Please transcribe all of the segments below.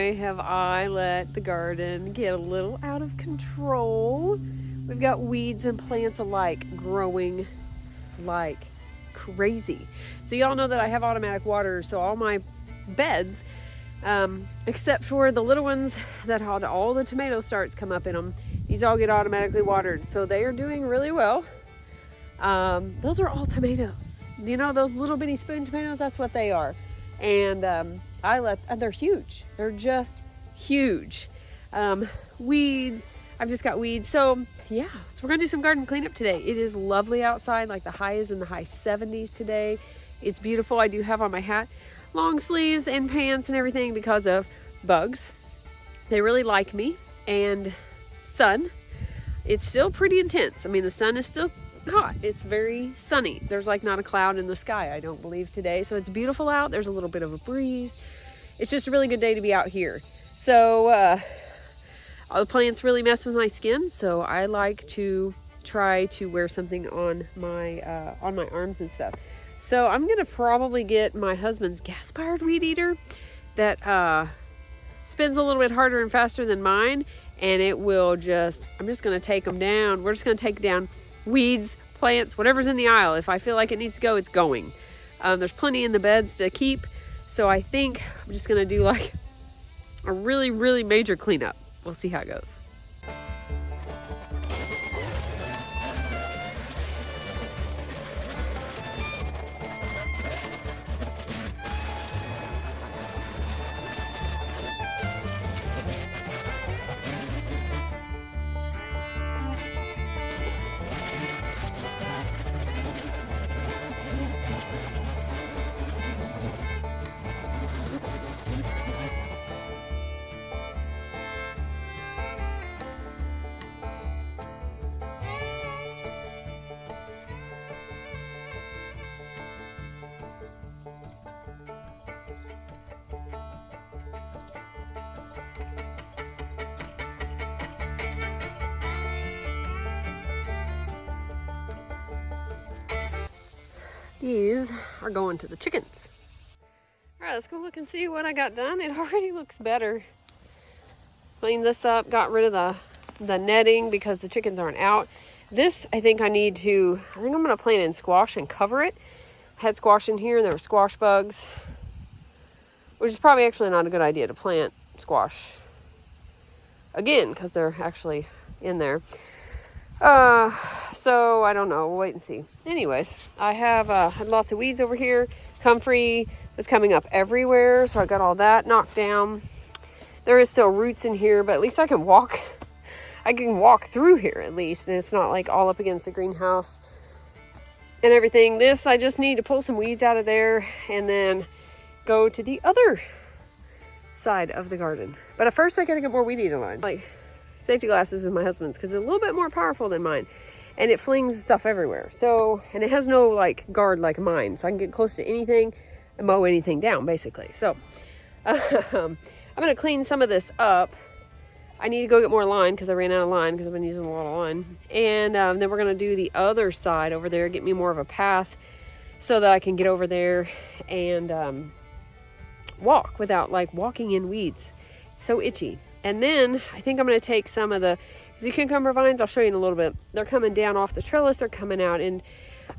boy, have I let the garden get a little out of control. We've got weeds and plants alike growing like crazy. So y'all know that I have automatic water, so all my beds, except for the little ones that had all the tomato starts come up in them, these all get automatically watered. So they are doing really well. Those are all tomatoes. You know, those little bitty spoon tomatoes, that's what they are. And they're huge. They're just huge. Weeds, I've just got weeds. So yeah, so we're gonna do some garden cleanup today. It is lovely outside, like the high is in the high 70s today. It's beautiful. I do have on my hat long sleeves and pants and everything because of bugs. They really like me. And sun, it's still pretty intense. I mean, the sun is still hot. It's very sunny. There's like not a cloud in the sky, I don't believe, today. So it's beautiful out. There's a little bit of a breeze. It's just a really good day to be out here. So all the plants really mess with my skin, so I like to try to wear something on my arms and stuff. So I'm gonna probably get my husband's gas-fired weed eater that spins a little bit harder and faster than mine, and it will just, I'm just gonna take them down. We're just gonna take down weeds, plants, whatever's in the aisle. If I feel like it needs to go, it's going. There's plenty in the beds to keep, so I think I'm just gonna do like a really, really major cleanup. We'll see how it goes. These are going to the chickens. All right, let's go look and see what I got done. It already looks better. Cleaned this up, got rid of the netting because the chickens aren't out. This, I think I'm gonna plant in squash and cover it. I had squash in here and there were squash bugs, which is probably actually not a good idea to plant squash again because they're actually in there. So I don't know. We'll wait and see. Anyways, I have had lots of weeds over here. Comfrey was coming up everywhere, so I got all that knocked down. There is still roots in here, but at least I can walk. I can walk through here at least, and it's not like all up against the greenhouse and everything. This, I just need to pull some weeds out of there and then go to the other side of the garden. But at first, I gotta get more weed eater line. Like safety glasses is my husband's because it's a little bit more powerful than mine, and it flings stuff everywhere. So, and it has no like guard like mine, so I can get close to anything and mow anything down basically. So I'm gonna clean some of this up. I need to go get more line because I ran out of line because I've been using a lot of line. And then we're gonna do the other side over there, get me more of a path so that I can get over there and walk without like walking in weeds. So itchy. And then I think I'm going to take some of the cucumber vines. I'll show you in a little bit. They're coming down off the trellis. They're coming out and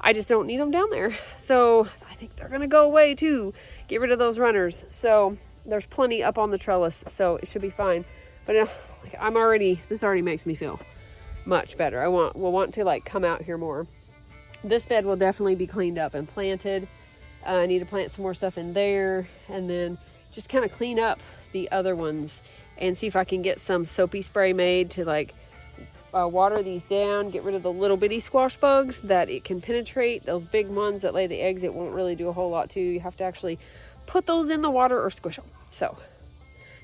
I just don't need them down there. So I think they're going to go away too. Get rid of those runners. So there's plenty up on the trellis. So it should be fine. But this already makes me feel much better. We'll want to like come out here more. This bed will definitely be cleaned up and planted. I need to plant some more stuff in there and then just kind of clean up the other ones and see if I can get some soapy spray made to like water these down, get rid of the little bitty squash bugs that it can penetrate. Those big ones that lay the eggs, it won't really do a whole lot to. You have to actually put those in the water or squish them. So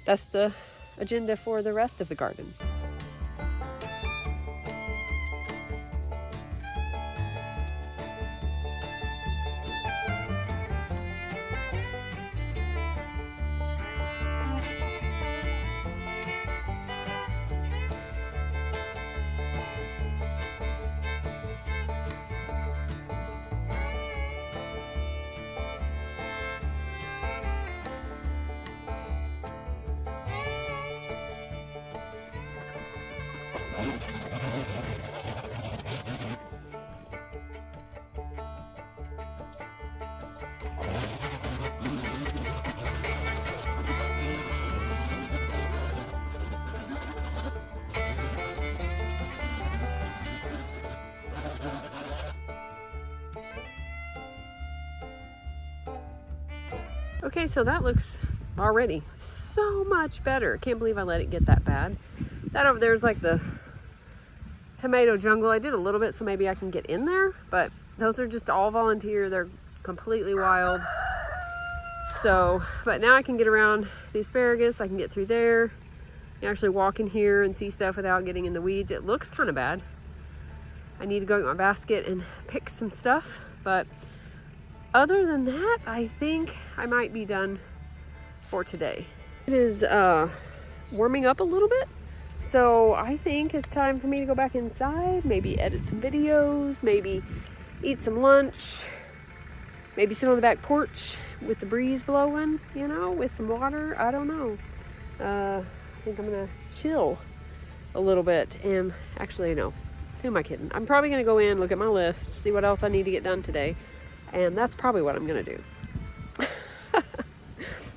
that's the agenda for the rest of the garden. Okay, so that looks already so much better. Can't believe I let it get that bad. That over there is like the tomato jungle. I did a little bit so maybe I can get in there, but those are just all volunteer. They're completely wild. So, but now I can get around the asparagus. I can get through there. You can actually walk in here and see stuff without getting in the weeds. It looks kind of bad. I need to go get my basket and pick some stuff, but other than that, I think I might be done for today. It is warming up a little bit, so I think it's time for me to go back inside, maybe edit some videos, maybe eat some lunch, maybe sit on the back porch with the breeze blowing, you know, with some water. I don't know. I think I'm gonna chill a little bit. And actually, no, who am I kidding? I'm probably gonna go in, look at my list, see what else I need to get done today. And that's probably what I'm gonna do.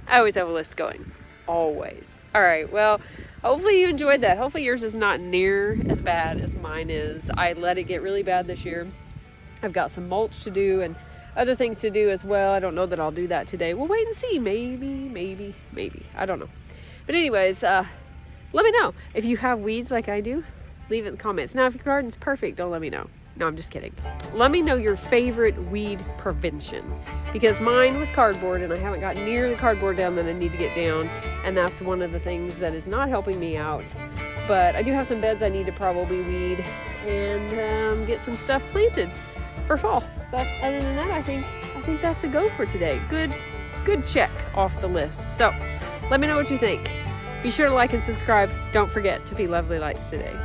I always have a list going, always. All right, well, hopefully you enjoyed that. Hopefully yours is not near as bad as mine is. I let it get really bad this year. I've got some mulch to do and other things to do as well. I don't know that I'll do that today. We'll wait and see, maybe. I don't know. But anyways, let me know. If you have weeds like I do, leave it in the comments. Now, if your garden's perfect, don't let me know. No, I'm just kidding. Let me know your favorite weed prevention, because mine was cardboard and I haven't got near the cardboard down that I need to get down, and that's one of the things that is not helping me out. But I do have some beds I need to probably weed and get some stuff planted for fall. But other than that, I think that's a go for today. Good check off the list. So let me know what you think. Be sure to like and subscribe. Don't forget to be lovely lights today.